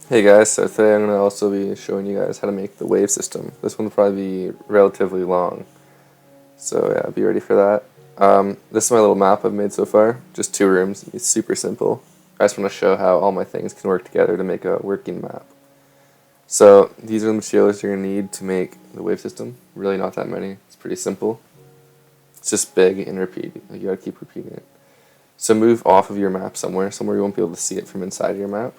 Hey guys, so today I'm going to also be showing you guys how to make the wave system. This one will probably be relatively long, so yeah, be ready for that. This is my little map I've made so far, just 2 rooms. It's super simple. I just want to show how all my things can work together to make a working map. So these are the materials you're going to need to make the wave system. Really not that many, it's pretty simple. It's just big and repeat, you gotta keep repeating it. So move off of your map somewhere you won't be able to see it from inside your map.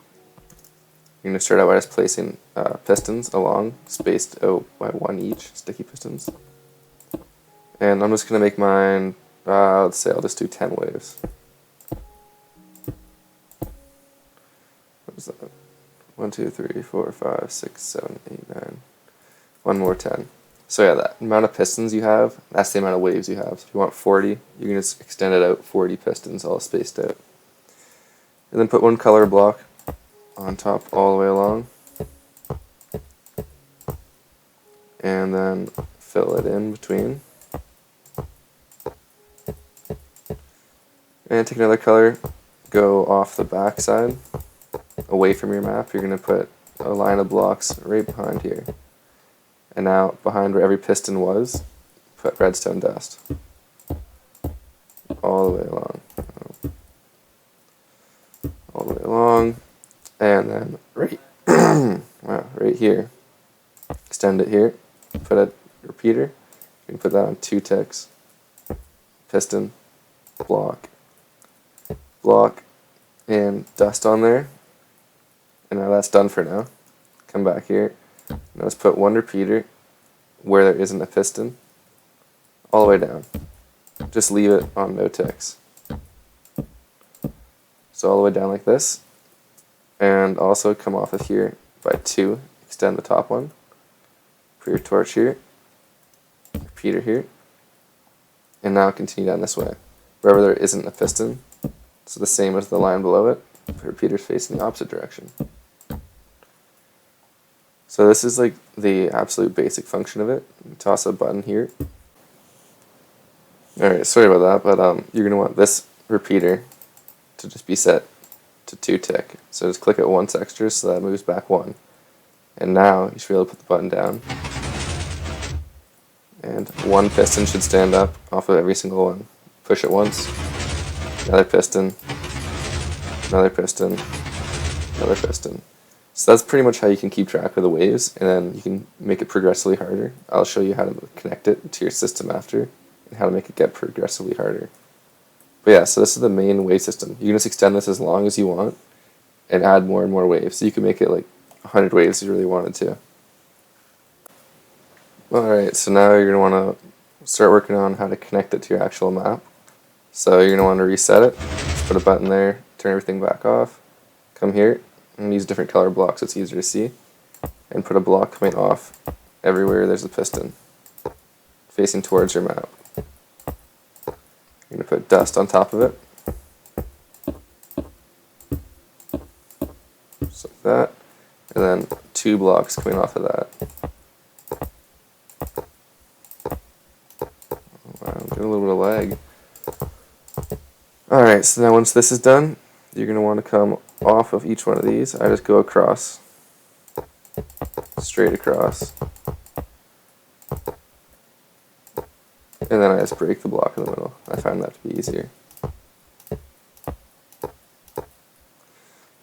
You're going to start out by just placing pistons along, spaced out by 1 each, sticky pistons. And I'm just going to make mine, let's say I'll just do 10 waves. What is that? 1, 2, 3, 4, 5, 6, 7, 8, 9. One more 10. So yeah, that amount of pistons you have, that's the amount of waves you have. So if you want 40, you can just extend it out 40 pistons all spaced out. And then put one color block on top all the way along, and then fill it in between, and take another color, go off the back side away from your map. You're going to put a line of blocks right behind here, and now behind where every piston was, put redstone dust all the way along, and then right here, extend it here, put a repeater. You can put that on 2 ticks, piston, block, and dust on there. And now that's done for now. Come back here. Now let's put 1 repeater where there isn't a piston, all the way down. Just leave it on no ticks. So all the way down like this. And also come off of here by 2, extend the top one, put your torch here, repeater here, and now continue down this way. Wherever there isn't a piston, so the same as the line below it, put repeaters facing the opposite direction. So this is like the absolute basic function of it. Toss a button here. Alright, sorry about that, but you're going to want this repeater to just be set to 2 tick. So just click it once extra so that moves back 1. And now you should be able to put the button down. And 1 piston should stand up off of every single one. Push it once, another piston, another piston, another piston. So that's pretty much how you can keep track of the waves, and then you can make it progressively harder. I'll show you how to connect it to your system after, and how to make it get progressively harder. But yeah, so this is the main wave system. You can just extend this as long as you want and add more and more waves. So you can make it like 100 waves if you really wanted to. Alright, so now you're going to want to start working on how to connect it to your actual map. So you're going to want to reset it. Just put a button there, turn everything back off. Come here and use different color blocks so it's easier to see. And put a block coming off everywhere there's a piston facing towards your map. You're going to put dust on top of it. Just like that. And then 2 blocks coming off of that. Wow, I'm getting a little bit of lag. Alright, so now once this is done, you're going to want to come off of each one of these. I just go across. Straight across. And then I just break the block in the middle. I find that to be easier.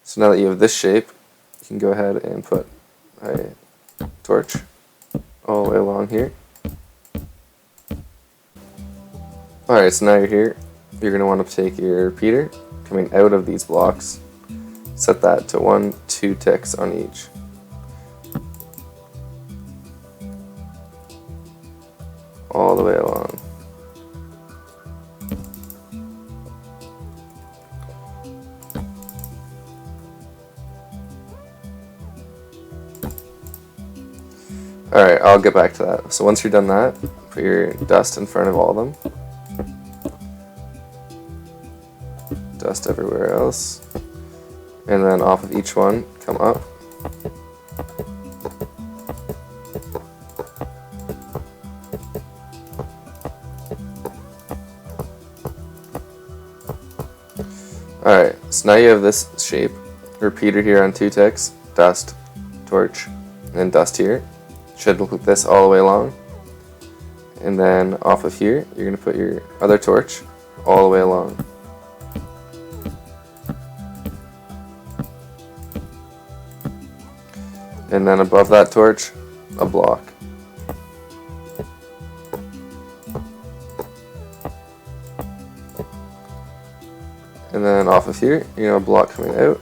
So now that you have this shape, you can go ahead and put a torch all the way along here. Alright, so now you're here. You're going to want to take your repeater coming out of these blocks. Set that to 1, 2 ticks on each. All the way along. Alright, I'll get back to that. So once you're done that, put your dust in front of all of them. Dust everywhere else. And then off of each one, come up. Alright, so now you have this shape. Repeater here on 2 ticks. dust, torch, and then dust here. Should look like this all the way along. And then off of here, you're going to put your other torch all the way along. And then above that torch, a block. And then off of here, you're going to have a block coming out.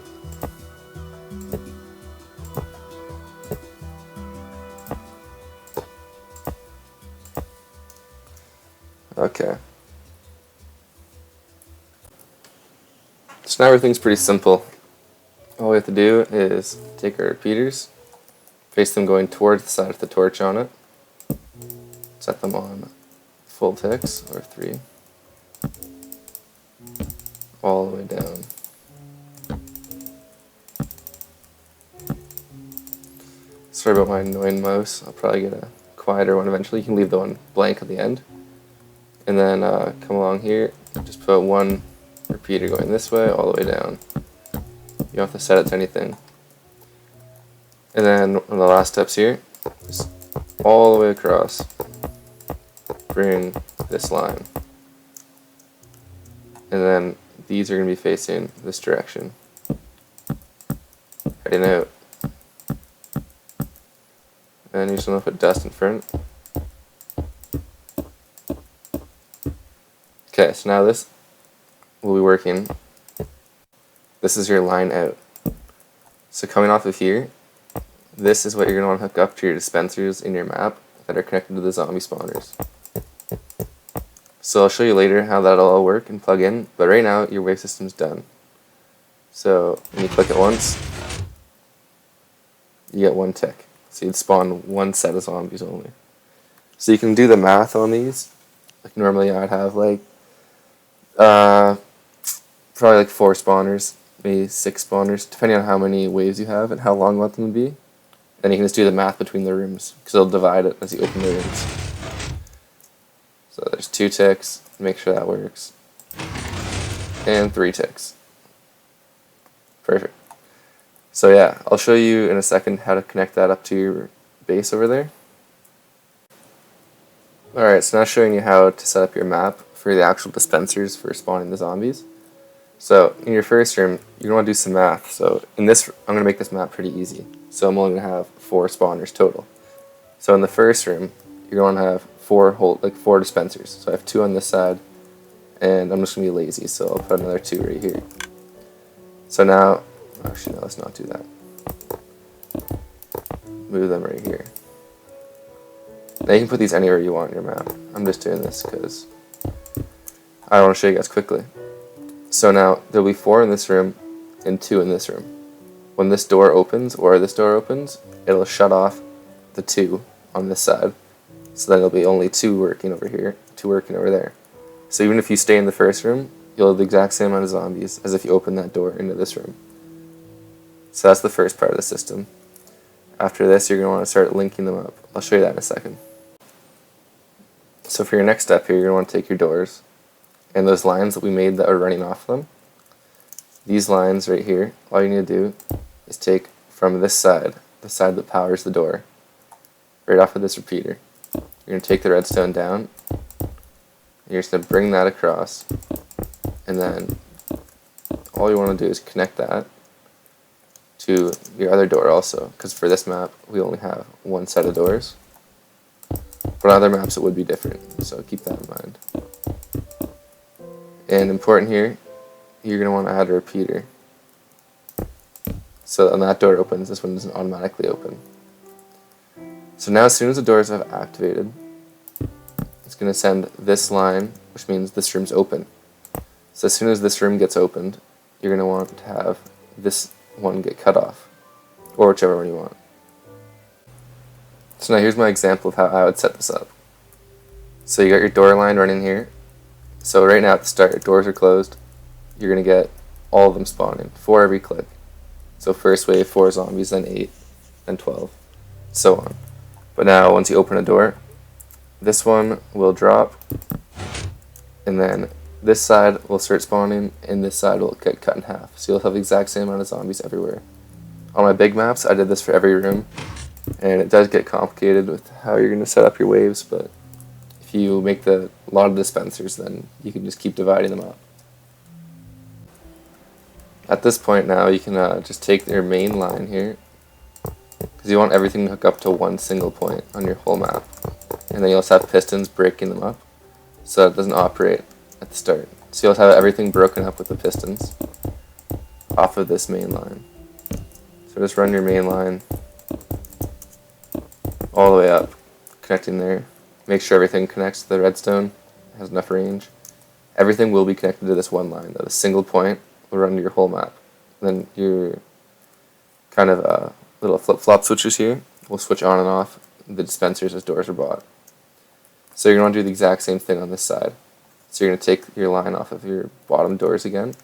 Okay. So now everything's pretty simple. All we have to do is take our repeaters, face them going towards the side of the torch on it, set them on full ticks, or 3, all the way down. Sorry about my annoying mouse, I'll probably get a quieter one eventually. You can leave the one blank at the end. And then come along here, just put one repeater going this way, all the way down. You don't have to set it to anything. And then on the last steps here, just all the way across, bring this line. And then these are going to be facing this direction. Heading out. And you just want to put dust in front. Okay, so now this will be working. This is your line out. So coming off of here, this is what you're going to want to hook up to your dispensers in your map that are connected to the zombie spawners. So I'll show you later how that'll all work and plug in, but right now your wave system's done. So when you click it once, you get 1 tick. So you'd spawn 1 set of zombies only. So you can do the math on these. Like normally I'd have like probably like 4 spawners, maybe 6 spawners, depending on how many waves you have and how long you want them to be. Then you can just do the math between the rooms, because it'll divide it as you open the rooms. So there's 2 ticks, make sure that works. And 3 ticks. Perfect. So yeah, I'll show you in a second how to connect that up to your base over there. Alright, so now showing you how to set up your map for the actual dispensers for spawning the zombies. So in your first room, you're going to want to do some math. So in this, I'm going to make this map pretty easy. So I'm only going to have 4 spawners total. So in the first room, you're going to have 4 dispensers. So I have 2 on this side, and I'm just going to be lazy, so I'll put another 2 right here. So now, actually no, let's not do that. Move them right here. Now you can put these anywhere you want in your map. I'm just doing this because I want to show you guys quickly. So now there'll be 4 in this room and 2 in this room. When this door opens or this door opens, it'll shut off the 2 on this side. So then there'll be only 2 working over here, 2 working over there. So even if you stay in the first room, you'll have the exact same amount of zombies as if you open that door into this room. So that's the first part of the system. After this, you're going to want to start linking them up. I'll show you that in a second. So for your next step here, you're going to want to take your doors and those lines that we made that are running off them. These lines right here, all you need to do is take from this side, the side that powers the door, right off of this repeater. You're going to take the redstone down, and you're just going to bring that across, and then all you want to do is connect that to your other door also, because for this map we only have 1 set of doors. But on other maps it would be different, so keep that in mind. And important here, you're going to want to add a repeater. So when that door opens, this one doesn't automatically open. So now as soon as the doors have activated, it's going to send this line, which means this room's open. So as soon as this room gets opened, you're going to want to have this one get cut off, or whichever one you want. So now here's my example of how I would set this up. So you got your door line running here. So right now at the start, doors are closed. You're going to get all of them spawning, 4 every click. So first wave, 4 zombies, then 8, then 12, so on. But now once you open a door, this one will drop, and then this side will start spawning, and this side will get cut in half. So you'll have the exact same amount of zombies everywhere. On my big maps, I did this for every room, and it does get complicated with how you're going to set up your waves, but if you make a lot of dispensers, then you can just keep dividing them up. At this point now, you can just take your main line here, because you want everything to hook up to one single point on your whole map. And then you also have pistons breaking them up, so it doesn't operate at the start. So you'll have everything broken up with the pistons off of this main line. So just run your main line all the way up, connecting there. Make sure everything connects to the redstone, has enough range. Everything will be connected to this one line, though. A single point will run to your whole map. Then your kind of little flip-flop switches here will switch on and off the dispensers as doors are bought. So you're going to want to do the exact same thing on this side. So you're going to take your line off of your bottom doors again.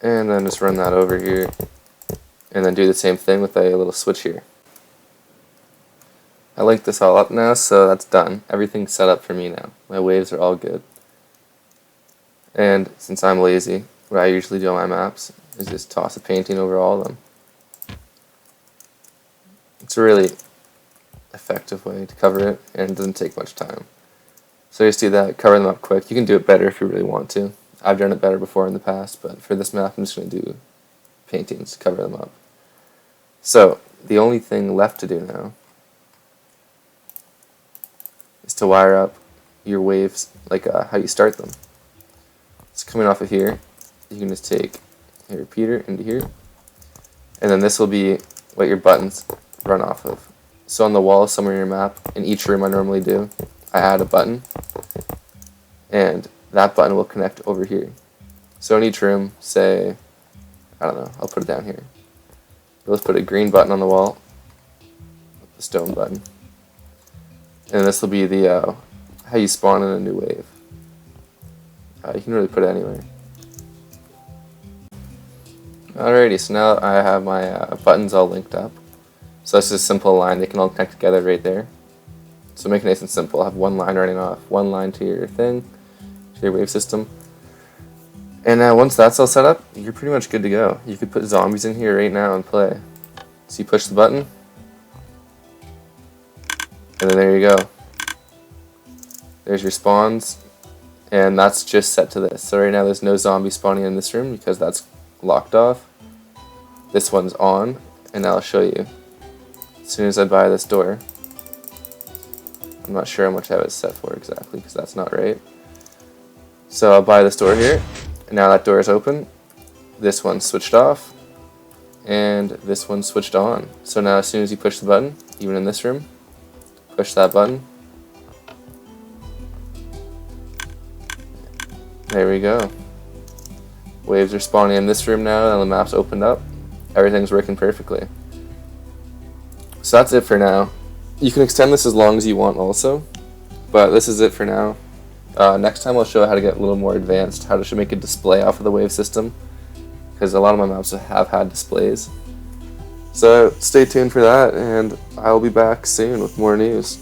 And then just run that over here. And then do the same thing with a little switch here. I linked this all up now, so that's done. Everything's set up for me now. My waves are all good. And since I'm lazy, what I usually do on my maps is just toss a painting over all of them. It's a really effective way to cover it, and it doesn't take much time. So just do that, cover them up quick. You can do it better if you really want to. I've done it better before in the past, but for this map I'm just going to do paintings to cover them up. So the only thing left to do now is to wire up your waves like how you start them. It's coming off of here. You can just take your repeater into here, and then this will be what your buttons run off of. So on the wall somewhere in your map, in each room I normally do, I add a button, and that button will connect over here. So in each room, say, I don't know, I'll put it down here. Let's put a green button on the wall, the stone button, and this will be the how you spawn in a new wave. You can really put it anywhere. Alrighty, so now I have my buttons all linked up. So that's just a simple line, they can all connect together right there. So make it nice and simple. Have one line running off, one line to your thing, to your wave system. And once that's all set up, you're pretty much good to go. You could put zombies in here right now and play. So you push the button, and then there you go. There's your spawns, and that's just set to this. So right now there's no zombie spawning in this room because that's locked off. This one's on, and I'll show you. As soon as I buy this door, I'm not sure how much I have it set for exactly because that's not right. So I'll buy this door here, and now that door is open. This one's switched off, and this one's switched on. So now as soon as you push the button, even in this room, push that button. There we go. Waves are spawning in this room now, and the map's opened up. Everything's working perfectly. So that's it for now. You can extend this as long as you want also, but this is it for now. Next time I'll show how to get a little more advanced, how to make a display off of the wave system, because a lot of my maps have had displays. So stay tuned for that, and I'll be back soon with more news.